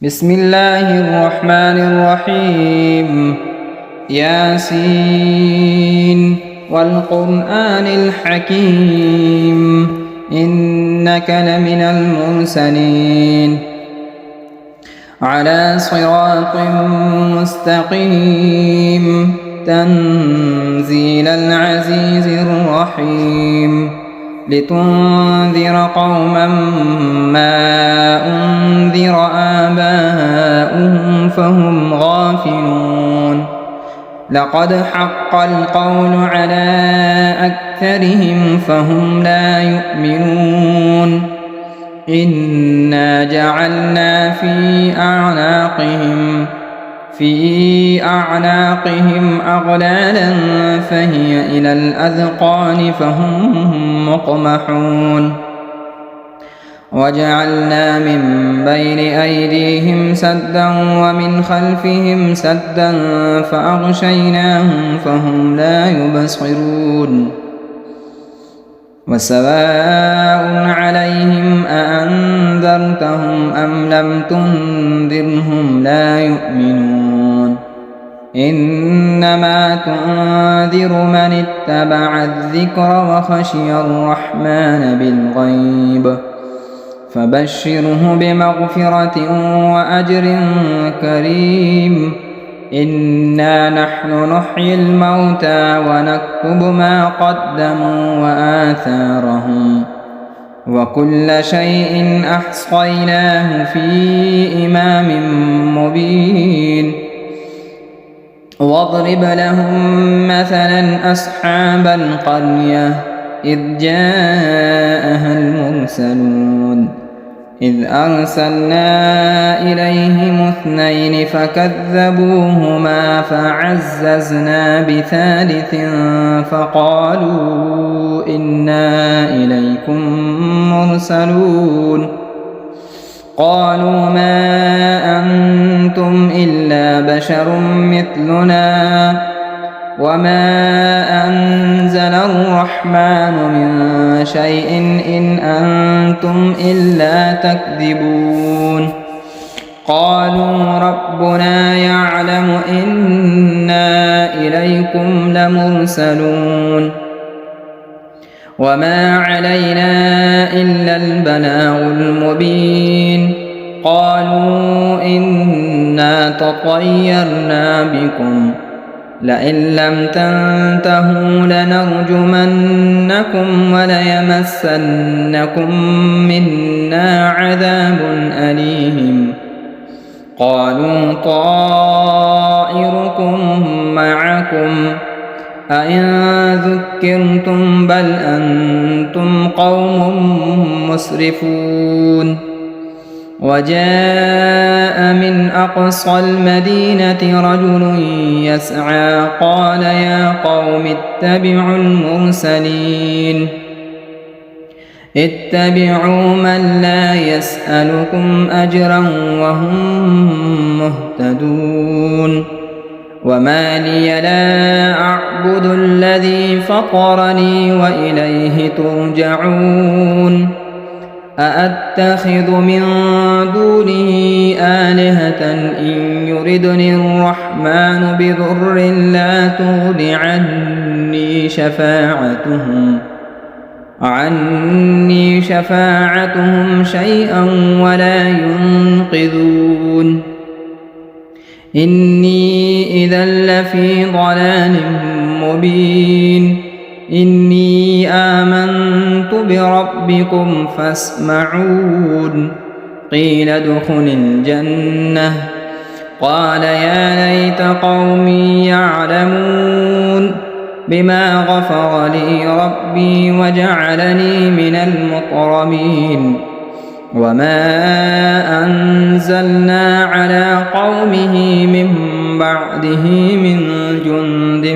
بسم الله الرحمن الرحيم. ياسين والقرآن الحكيم إنك لمن المرسلين على صراط مستقيم تنزيل العزيز الرحيم لتنذر قوما ما أنذر آباؤهم فهم غافلون لقد حق القول على أكثرهم فهم لا يؤمنون إنا جعلنا في أعناقهم أغلالا فهي إلى الأذقان فهم مقمحون وجعلنا من بين أيديهم سدا ومن خلفهم سدا فأغشيناهم فهم لا يبصرون وسواء عليهم أأنذرتهم أم لم تنذرهم لا يؤمنون إنما تنذر من اتبع الذكر وخشي الرحمن بالغيب فبشره بمغفرة وأجر كريم إنا نحن نحيي الموتى ونكتب ما قدموا وآثارهم وكل شيء أحصيناه في إمام مبين واضرب لهم مثلا أصحاب القرية إذ جاءها المرسلون إذ أرسلنا إليهم 2 فكذبوهما فعززنا بثالث فقالوا إنا إليكم مرسلون قالوا ما أنتم إلا بشر مثلنا وما أنزل الرحمن من شيء إن أنتم إلا تكذبون قالوا ربنا يعلم إنا إليكم لمرسلون وما علينا إلا البلاغ المبين قالوا إنا تطيرنا بكم لئن لم تنتهوا لنرجمنكم وليمسنكم منا عذاب أليم قالوا طائركم معكم أئن ذكرتم بل أنتم قوم مسرفون وجاء من أقصى المدينة رجل يسعى قال يا قوم اتبعوا المرسلين اتبعوا من لا يسألكم أجرا وهم مهتدون وما لي لا أعبد الذي فطرني وإليه ترجعون أأتخذ من دونه آلهة إن يردني الرحمن بضر لا تغن عني شفاعتهم شيئا ولا ينقذون إني إذا لفي ضلال مبين إني آمنت بربكم فاسمعون قيل ادخل الجنة قال يا ليت قومي يعلمون بما غفر لي ربي وجعلني من المكرمين وما أنزلنا على قومه من بعده من جند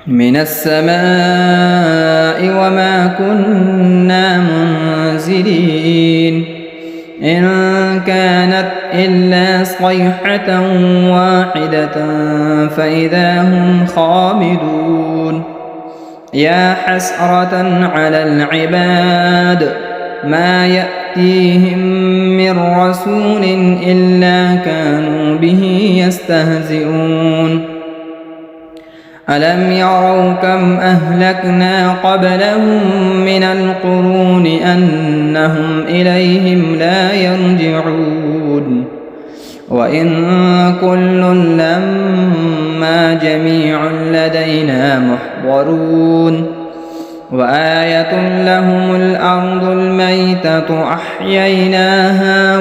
من السماء وما كنا منزلين إن كانت إلا صيحة واحدة فإذا هم خامدون يا حسرة على العباد ما يأتيهم من رسول إلا كانوا به يستهزئون ألم يروا كم أهلكنا قبلهم من القرون أنهم إليهم لا يرجعون وإن كل لما جميع لدينا محضرون وآية لهم الأرض الميتة أحييناها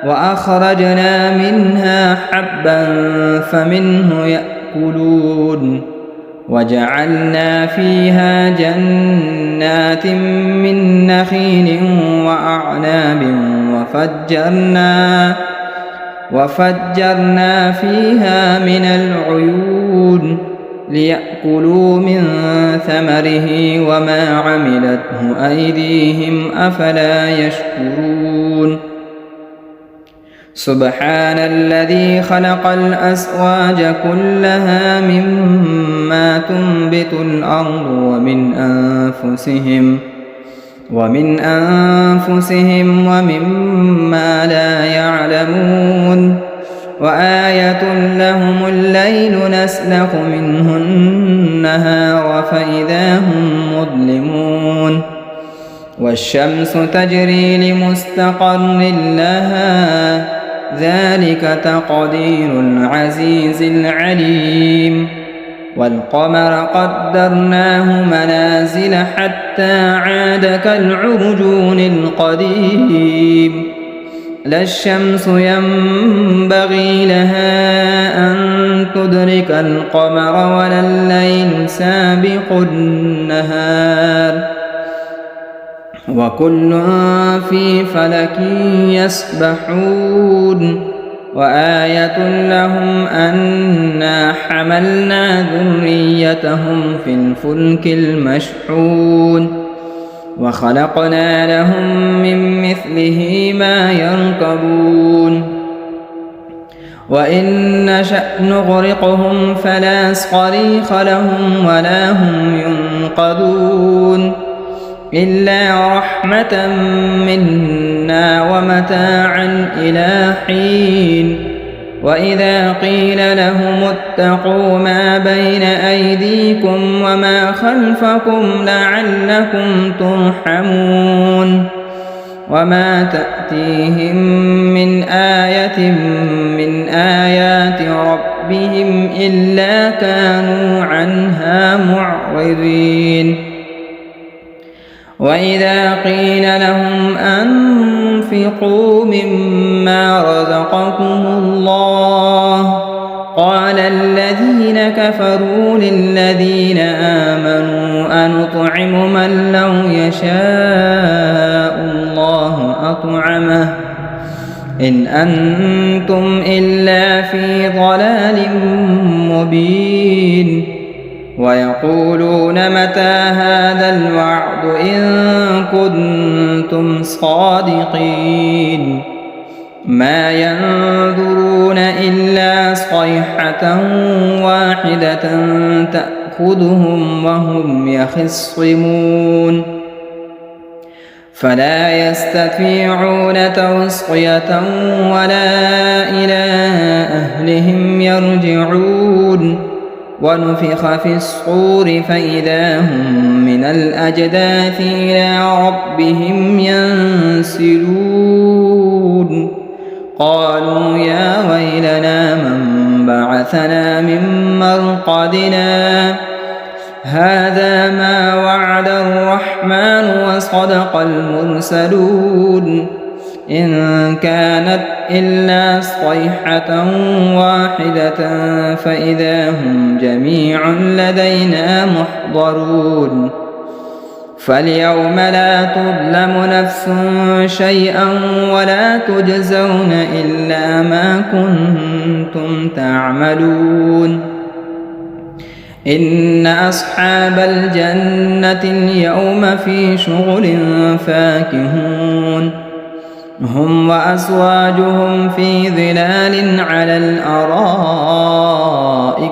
وأخرجنا منها حبا فمنه يأكلون وجعلنا فيها جنات من نخيل وأعناب وفجرنا فيها من العيون ليأكلوا من ثمره وما عملته أيديهم أفلا يشكرون سبحان الذي خلق الأزواج كلها مما تنبت الأرض ومن أنفسهم ومما لا يعلمون وآية لهم الليل نسلخ منه النهار فإذا هم مظلمون والشمس تجري لمستقر لها ذلك تقدير العزيز العليم والقمر قدرناه منازل حتى عاد كالعرجون القديم لا الشمس ينبغي لها أن تدرك القمر ولا الليل سابق النهار وكل في فلك يسبحون وآية لهم أنا حملنا ذريتهم في الفلك المشحون وخلقنا لهم من مثله ما يركبون وإن نشأ نغرقهم فلا صريخ لهم ولا هم ينقذون إلا رحمة منا ومتاعا إلى حين وإذا قيل لهم اتقوا ما بين أيديكم وما خلفكم لعلكم ترحمون وما تأتيهم من آية من آيات ربهم إلا كانوا عنها معرضين وإذا قيل لهم أنفقوا مما رزقكم الله قال الذين كفروا للذين آمنوا أنطعم من لو يشاء الله أطعمه إن أنتم إلا في ضلال مبين ويقولون متى هذا الوعد إن كنتم صادقين ما ينظرون إلا صيحة واحدة تأخذهم وهم يخصمون فلا يستطيعون توصية ولا إلى أهلهم يرجعون ونفخ في الصور فإذا هم من الأجداث إلى ربهم ينسلون قالوا يا ويلنا من بعثنا من مرقدنا هذا ما وعد الرحمن وصدق المرسلون إن كانت إلا صيحة واحدة فإذا هم جميع لدينا محضرون فاليوم لا تظلم نفس شيئا ولا تجزون إلا ما كنتم تعملون إن أصحاب الجنة اليوم في شغل فاكهون هم وأزواجهم في ظلال على الأرائك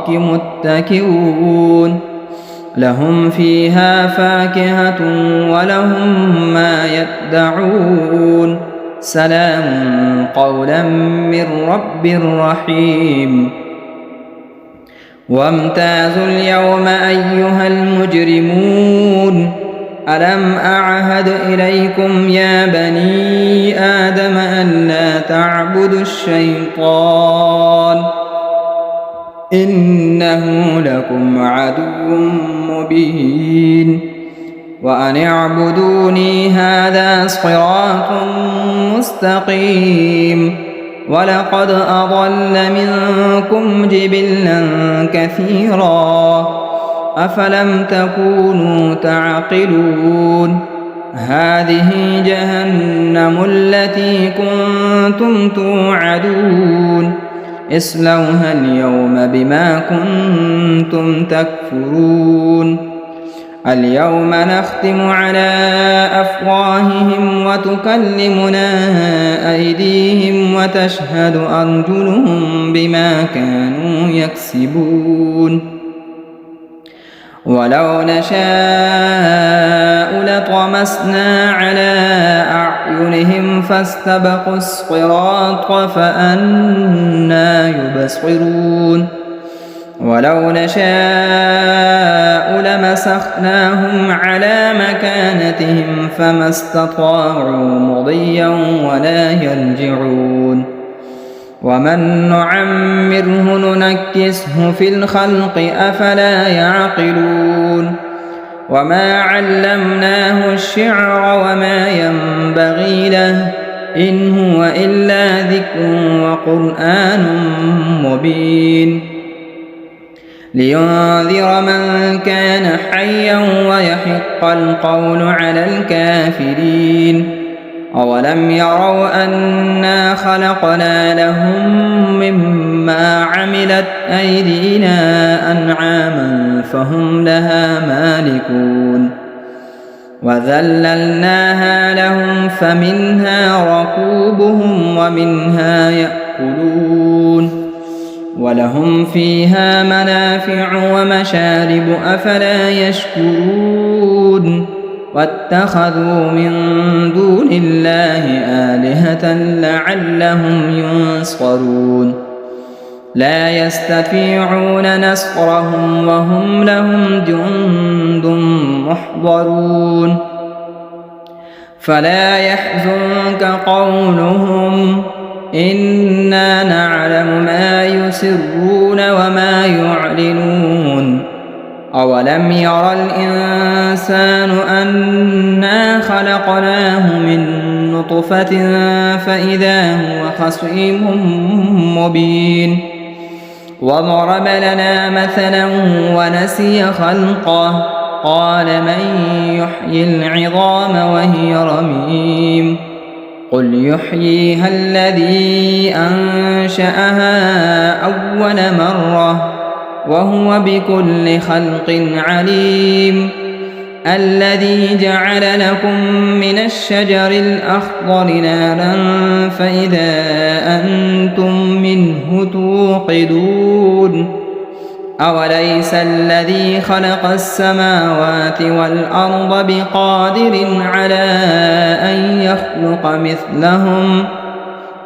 متكئون لهم فيها فاكهة ولهم ما يدعون سلام قولا من رب رحيم وامتازوا اليوم أيها المجرمون ألم أعهد إليكم يا بني آدم ألا تعبدوا الشيطان إنه لكم عدو مبين وأن اعبدوني هذا صراط مستقيم ولقد أضل منكم جبلا كثيرا أفلم تكونوا تعقلون هذه جهنم التي كنتم توعدون اصلوها اليوم بما كنتم تكفرون اليوم نختم على أفواههم وتكلمنا أيديهم وتشهد أرجلهم بما كانوا يكسبون ولو نشاء لطمسنا على أعينهم فاستبقوا الصراط فأنى يبصرون ولو نشاء لمسخناهم على مكانتهم فما استطاعوا مضيا ولا يرجعون ومن نعمره ننكسه في الخلق أفلا يعقلون وما علمناه الشعر وما ينبغي له إن هو إلا ذكر وقرآن مبين لينذر من كان حيا ويحق القول على الكافرين أولم يروا أنا خلقنا لهم مما عملت أيدينا أنعاما فهم لها مالكون وذللناها لهم فمنها ركوبهم ومنها يأكلون ولهم فيها منافع ومشارب أفلا يشكرون واتخذوا من دون الله آلهة لعلهم ينصرون لا يستطيعون نصرهم وهم لهم جند محضرون فلا يحزنك قولهم إنا نعلم ما يسرون وما يعلنون أولم ير الإنسان أنا خلقناه من نطفة فإذا هو خصيم مبين وضرب لنا مثلا ونسي خلقه قال من يحيي العظام وهي رميم قل يحييها الذي أنشأها أول مرة وهو بكل خلق عليم الذي جعل لكم من الشجر الأخضر نارا فإذا أنتم منه توقدون أوليس الذي خلق السماوات والأرض بقادر على أن يخلق مثلهم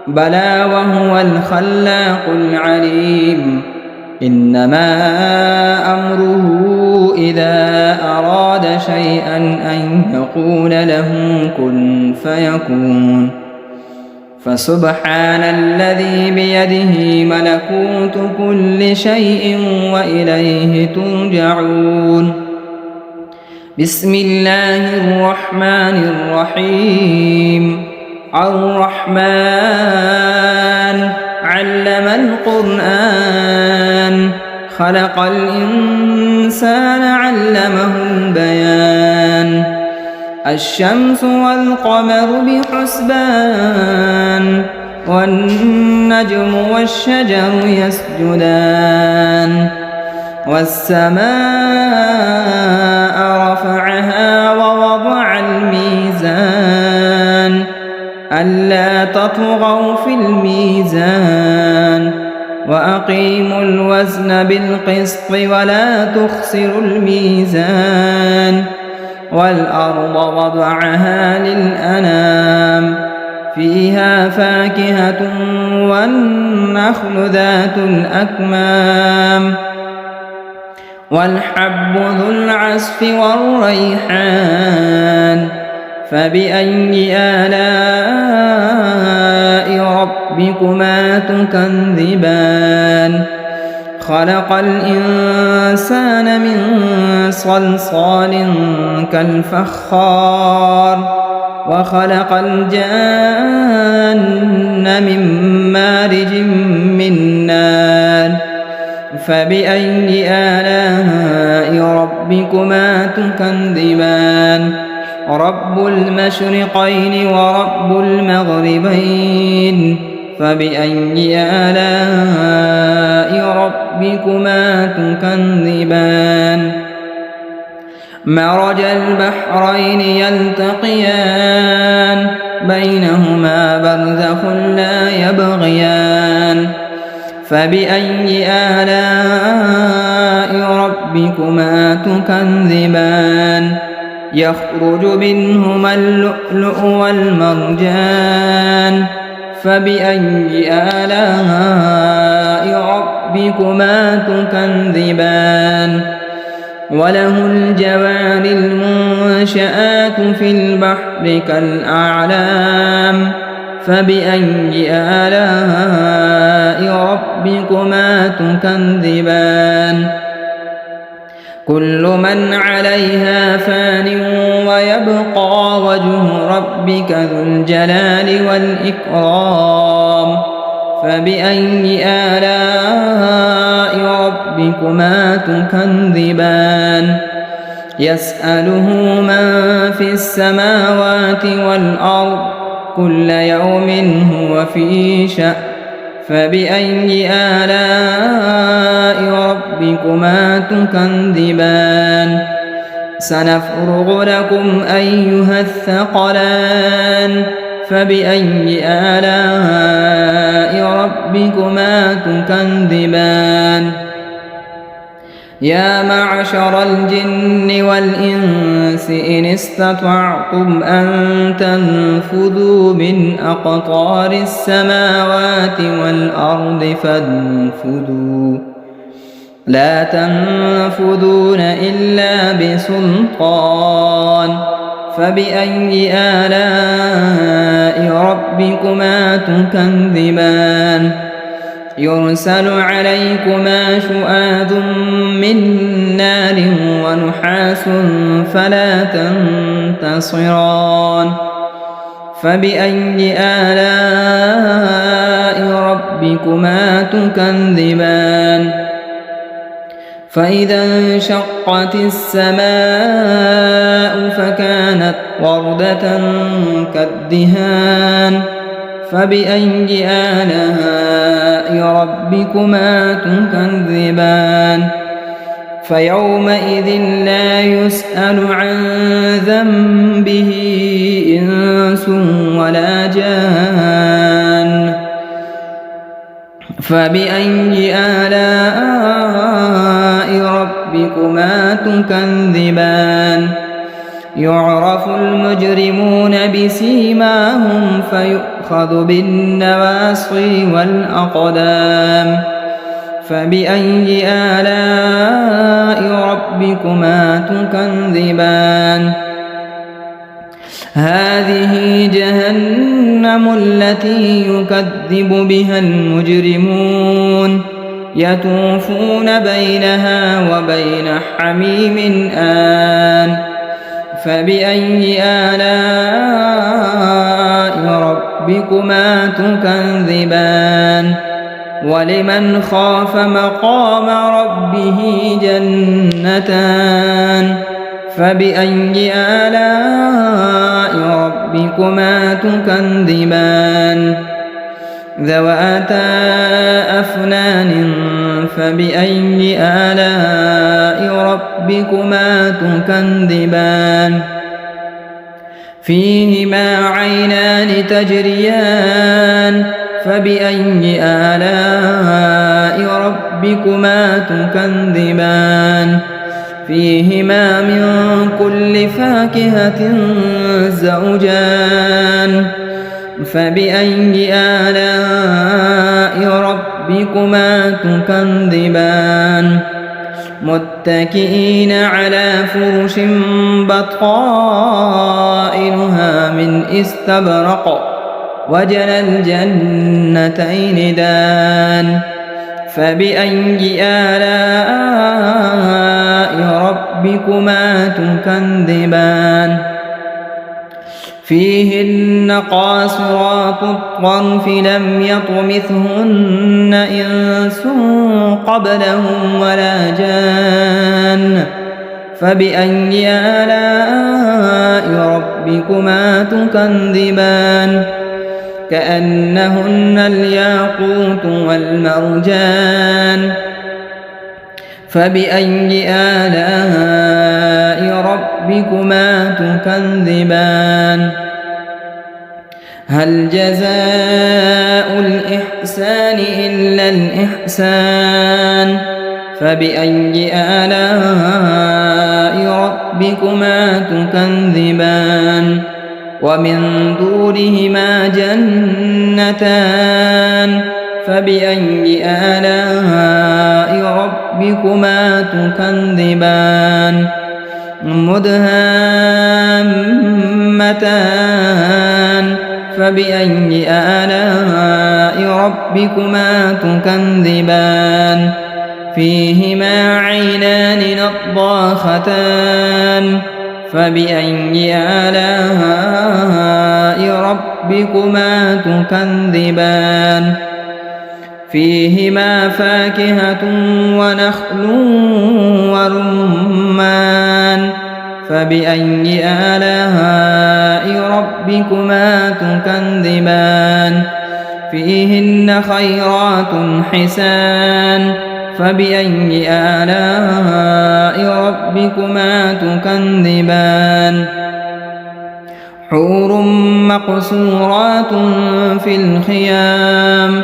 بلى وهو الخلاق العليم إنما أمره إذا أراد شيئا أن يقول له كن فيكون فسبحان الذي بيده ملكوت كل شيء وإليه ترجعون بسم الله الرحمن الرحيم الرحمن علم القرآن خلق الإنسان علمه البيان الشمس والقمر بحسبان والنجم والشجر يسجدان والسماء رفعها ووضع الميزان ألا تطغوا في الميزان وأقيموا الوزن بالقسط ولا تخسروا الميزان والأرض وضعها للأنام فيها فاكهة والنخل ذات الأكمام والحب ذو العصف والريحان فبأي آلاء ربكما تكذبان خلق الإنسان من صلصال كالفخار وخلق الجان من مارج من نار فبأي آلاء ربكما تكذبان رب المشرقين ورب المغربين فبأي آلاء ربكما تكذبان مرج البحرين يلتقيان بينهما برزخ لا يبغيان فبأي آلاء ربكما تكذبان يخرج منهما اللؤلؤ والمرجان فبأي آلاء ربكما تكذبان وله الجوار المنشآت في البحر كالأعلام فبأي آلاء ربكما تكذبان كل من عليها فان ويبقى وجه ربك ذو الجلال والإكرام فبأي آلاء ربكما تكذبان يسأله من في السماوات والأرض كل يوم هو في شأن فبأي آلاء ربكما تكذبان سنفرغ لكم أيها الثقلان فبأي آلاء ربكما تكذبان يا معشر الجن والإنس إن استطعتم أن تنفذوا من أقطار السماوات والأرض فانفذوا لا تنفذون إلا بسلطان فبأي آلاء ربكما تكذبان يرسل عليكما شؤاد من نار ونحاس فلا تنتصران فبأي آلاء ربكما تكذبان فإذا انشقت السماء فكانت وردة كالدهان فبأي آلاء ربكما تكذبان فيومئذ لا يسأل عن ذنبه إنس ولا جان فبأي آلاء ربكما تكذبان يعرف المجرمون بسيماهم فيؤخذ بالنواصي والأقدام فبأي آلاء ربكما تكذبان هذه جهنم التي يكذب بها المجرمون يطوفون بينها وبين حميم آن فبأي آلاء ربكما تكذبان ولمن خاف مقام ربه جنتان فبأي آلاء ربكما تكذبان ذواتا أفنان فبأي آلاء ربكما تكذبان فيهما عينان تجريان فبأي آلاء ربكما تكذبان فيهما من كل فاكهة زوجان فبأي آلاء ربكما تكذبان متكئين على فرش بطائنها من استبرق وجنى الجنتين دان فبأي آلاء ربكما تكذبان فيهن قاصرات الطرف لم يطمثهن إنس قبلهم ولا جان فبأي آلاء ربكما تكذبان كأنهن الياقوت والمرجان فبأي آلاء ربكما تكذبان هل جزاء الإحسان إلا الإحسان فبأي آلاء ربكما تكذبان ومن دونهما جنتان فبأي آلاء ربكما تكذبان مدهامتان فبأي آلاء ربكما تكذبان فيهما عينان نضاختان فبأي آلاء ربكما تكذبان فيهما فاكهة ونخل ورمان فبأي آلاء ربكما تكذبان فيهن خيرات حسان فبأي آلاء ربكما تكذبان حور مقصورات في الخيام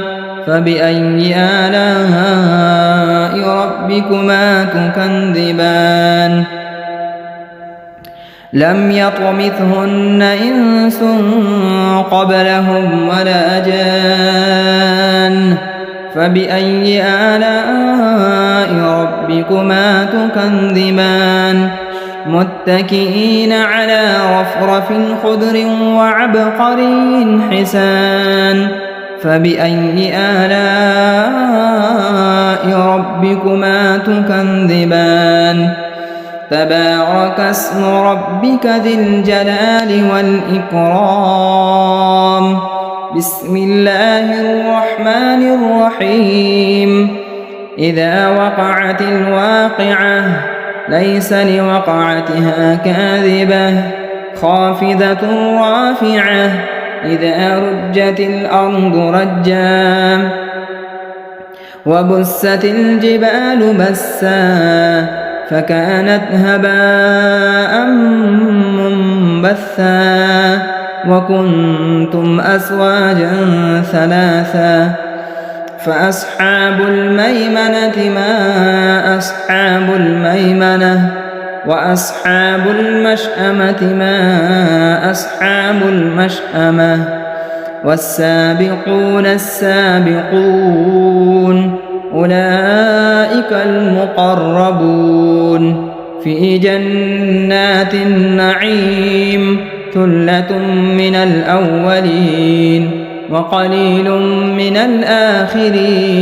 فبأي آلاء ربكما تكذبان لم يطمثهن إنس قبلهم ولا جان فبأي آلاء ربكما تكذبان متكئين على رفرف خضر وعبقري حسان فبأي آلاء ربكما تكذبان تبارك اسم ربك ذي الجلال والإكرام بسم الله الرحمن الرحيم إذا وقعت الواقعة ليس لوقعتها كاذبة خافضة رافعة إذا رجت الأرض رجا وبست الجبال بسا فكانت هباء منبثا وكنتم أزواجا ثلاثا فأصحاب الميمنة ما أصحاب الميمنة وأصحاب المشأمة ما أصحاب المشأمة والسابقون السابقون أولئك المقربون في جنات النعيم ثلة من الأولين وقليل من الآخرين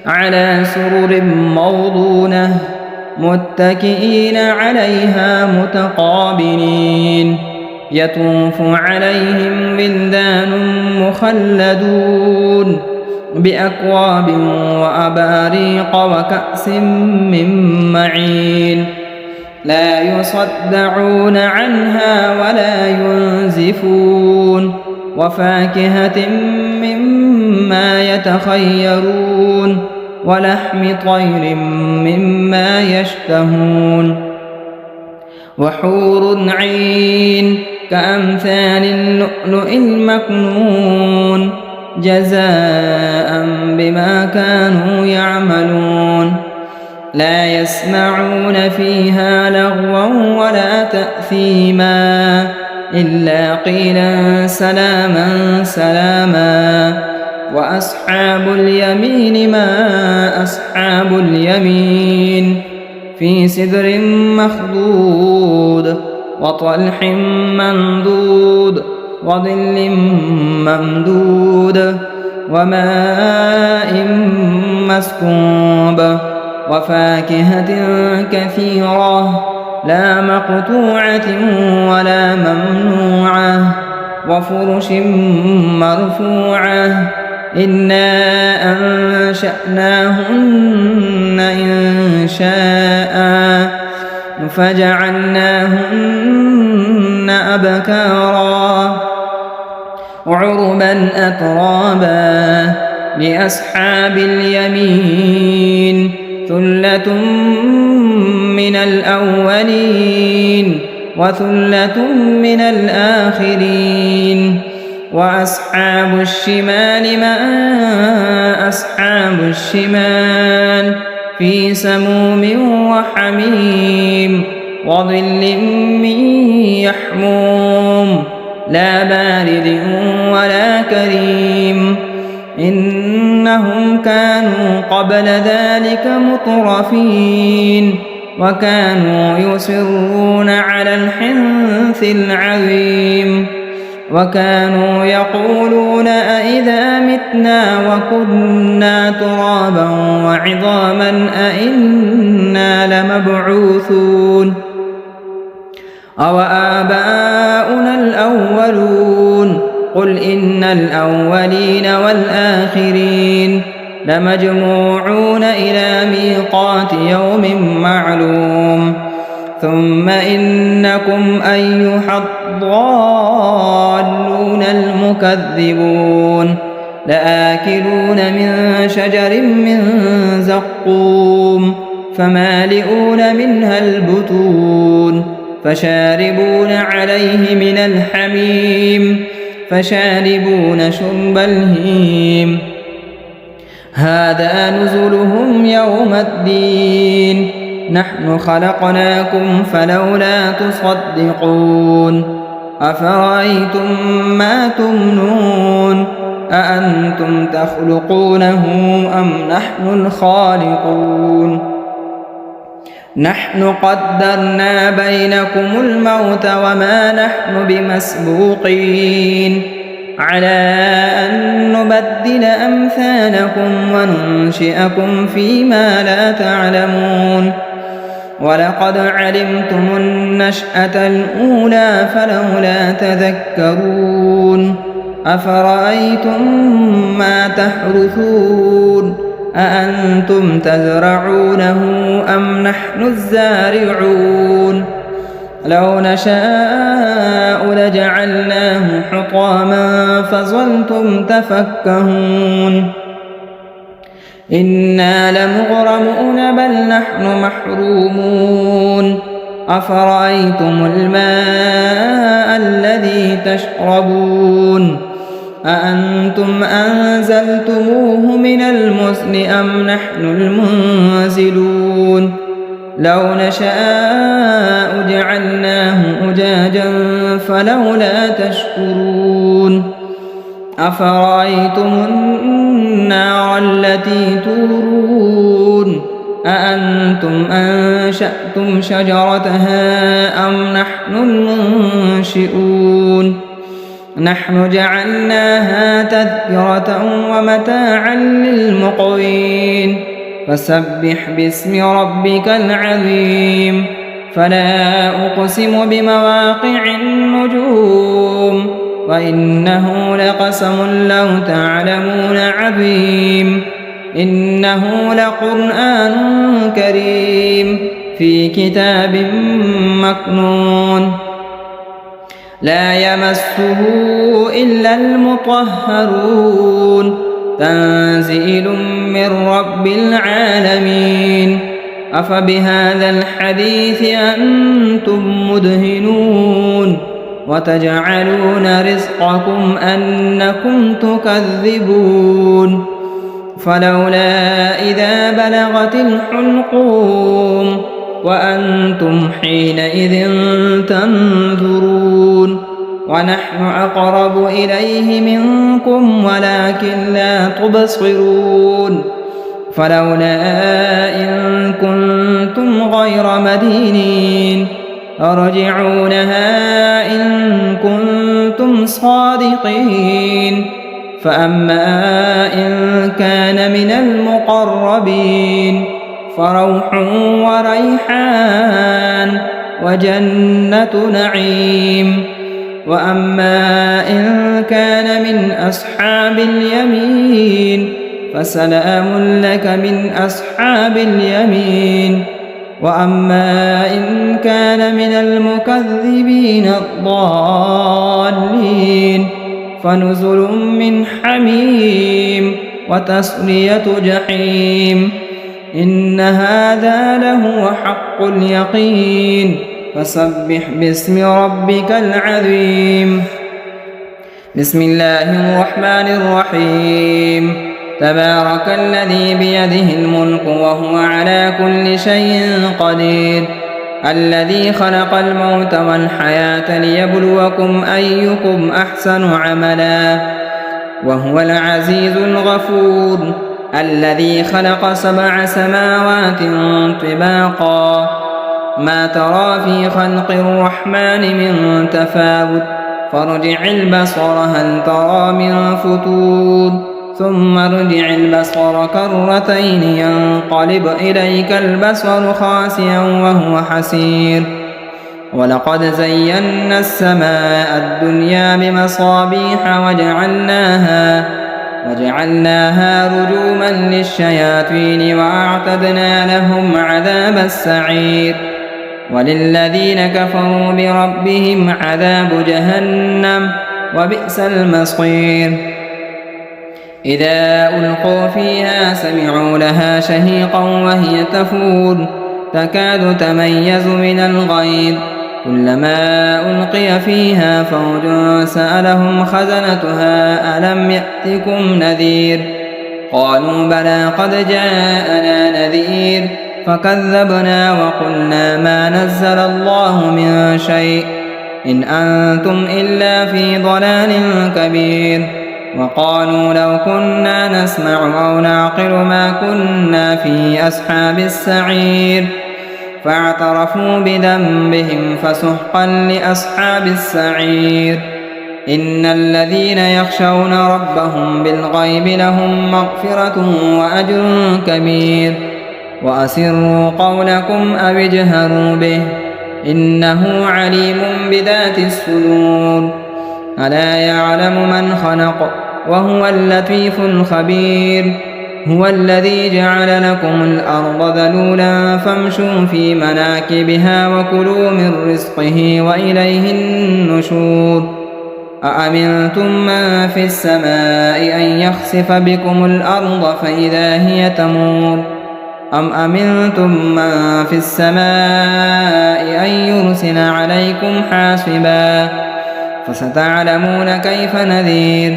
على سرر موضونة متكئين عليها متقابلين يطوف عليهم ولدان مخلدون بأكواب وأباريق وكأس من معين لا يصدعون عنها ولا ينزفون وفاكهة مما يتخيرون ولحم طير مما يشتهون وحور عين كأمثال اللؤلؤ المكنون جزاء بما كانوا يعملون لا يسمعون فيها لغوا ولا تأثيما إلا قيلا سلاما سلاما وأصحاب اليمين ما أصحاب اليمين في سدر مخضود وطلح منضود وظل ممدود وماء مسكوب وفاكهة كثيرة لا مقطوعة ولا ممنوعة وفرش مرفوعة إنا أنشأناهن إنشاء فجعلناهن أبكارا عربا أترابا لأصحاب اليمين ثلة من الأولين وثلة من الآخرين وأصحاب الشمال ما أصحاب الشمال في سموم وحميم وظل من يحموم لا بارد ولا كريم إنهم كانوا قبل ذلك مترفين وكانوا يصرون على الحنث العظيم وكانوا يقولون أئذا متنا وكنا ترابا وعظاما أئنا لمبعوثون أو آباؤنا الأولون قل إن الأولين والآخرين لمجموعون إلى ميقات يوم معلوم ثم إنكم أيها الضالون المكذبون لآكلون من شجر من زقوم فمالئون منها البطون فشاربون عليه من الحميم فشاربون شرب الهيم هذا نزلهم يوم الدين نحن خلقناكم فلولا تصدقون أفرأيتم ما تمنون أأنتم تخلقونه أم نحن الخالقون نحن قدرنا بينكم الموت وما نحن بمسبوقين على أن نبدل أمثالكم وننشئكم فيما لا تعلمون ولقد علمتم النشأة الأولى فلولا تذكرون أفرأيتم ما تحرثون أأنتم تزرعونه أم نحن الزارعون لو نشاء لجعلناه حطاما فظلتم تفكهون إنا لمغرمون بل نحن محرومون أفرأيتم الماء الذي تشربون أأنتم أنزلتموه من المزن أم نحن المنزلون لو نشاء جعلناه أجاجا فلولا تشكرون أفرأيتم النار التي تورون أأنتم أنشأتم شجرتها أم نحن المنشئون نحن جعلناها تذكرة ومتاعا للمقوين فسبح باسم ربك العظيم فلا أقسم بمواقع النجوم وإنه لقسم لو تعلمون عظيم إنه لقرآن كريم في كتاب مكنون لا يمسه إلا المطهرون تنزيل من رب العالمين أفبهذا الحديث أنتم مدهنون وتجعلون رزقكم أنكم تكذبون فلولا إذا بلغت الحلقوم وأنتم حينئذ تنظرون ونحن أقرب إليه منكم ولكن لا تبصرون فلولا إن كنتم غير مدينين ترجعونها إن كنتم صادقين فأما إن كان من المقربين فروح وريحان وجنة نعيم وأما إن كان من أصحاب اليمين فسلام لك من أصحاب اليمين وأما إن كان من المكذبين الضالين فنزل من حميم وتصلية جحيم إن هذا لهو حق اليقين فسبح باسم ربك العظيم بسم الله الرحمن الرحيم تبارك الذي بيده الملك وهو على كل شيء قدير الذي خلق الموت والحياة ليبلوكم أيكم أحسن عملا وهو العزيز الغفور الذي خلق 7 سماوات طباقا ما ترى في خلق الرحمن من تفاوت فارجع البصر هل ترى من فتور ثم ارجع البصر كرتين ينقلب إليك البصر خاسئا وهو حسير ولقد زينا السماء الدنيا بمصابيح وجعلناها رجوما للشياطين وأعتدنا لهم عذاب السعير وللذين كفروا بربهم عذاب جهنم وبئس المصير إذا ألقوا فيها سمعوا لها شهيقا وهي تفور تكاد تميز من الغيظ كلما ألقي فيها فوج سألهم خزنتها ألم يأتكم نذير قالوا بلى قد جاءنا نذير فكذبنا وقلنا ما نزل الله من شيء إن أنتم إلا في ضلال كبير وقالوا لو كنا نسمع أو نعقل ما كنا في أصحاب السعير فاعترفوا بذنبهم فسحقا لأصحاب السعير إن الذين يخشون ربهم بالغيب لهم مغفرة وأجر كبير وأسروا قولكم أو اجهروا به إنه عليم بذات الصدور ألا يعلم من خلق وهو اللطيف الخبير هو الذي جعل لكم الأرض ذلولا فامشوا في مناكبها وكلوا من رزقه وإليه النشور أأمنتم من في السماء أن يخسف بكم الأرض فإذا هي تمور أم أمنتم من في السماء أن يرسل عليكم حاصبا فستعلمون كيف نذير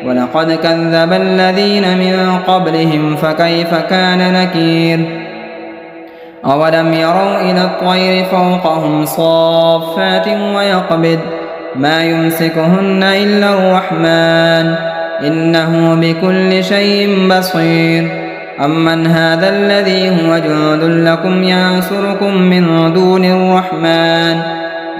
ولقد كذب الذين من قبلهم فكيف كان نكير أولم يروا إلى الطير فوقهم صافات ويقبض ما يمسكهن إلا الرحمن إنه بكل شيء بصير أمن هذا الذي هو جند لكم ينصركم من دون الرحمن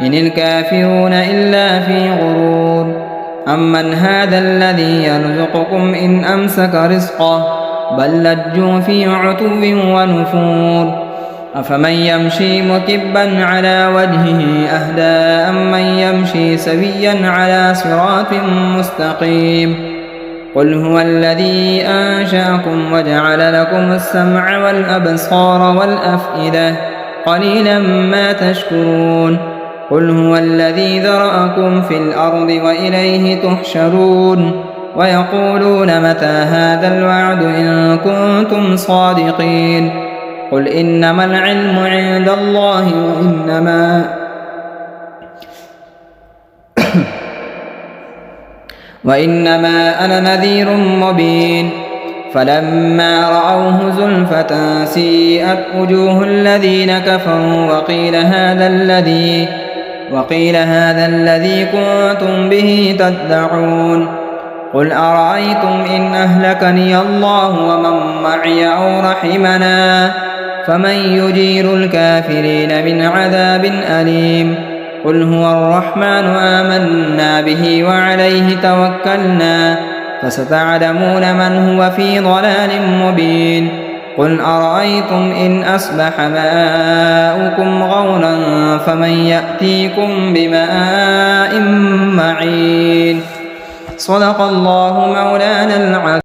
إن الكافرون إلا في غرور أمن هذا الذي يرزقكم إن أمسك رزقه بل لجوا في عتو ونفور أفمن يمشي مكبا على وجهه أهدى أمن يمشي سويا على صراط مستقيم قل هو الذي أنشأكم وجعل لكم السمع والأبصار والأفئدة قليلا ما تشكرون قل هو الذي ذرأكم في الأرض وإليه تحشرون ويقولون متى هذا الوعد إن كنتم صادقين قل إنما العلم عند الله وإنما أنا نذير مبين فلما رأوه زلفة سيئت وجوه الذين كفروا وقيل هذا الذي كنتم به تدعون قل أرأيتم إن أهلكني الله ومن معي أو رحمنا فمن يجير الكافرين من عذاب أليم قل هو الرحمن آمنا به وعليه توكلنا فستعلمون من هو في ضلال مبين قل أرأيتم إن أصبح ماؤكم غورا فمن يأتيكم بماء معين صدق الله مولانا العظيم.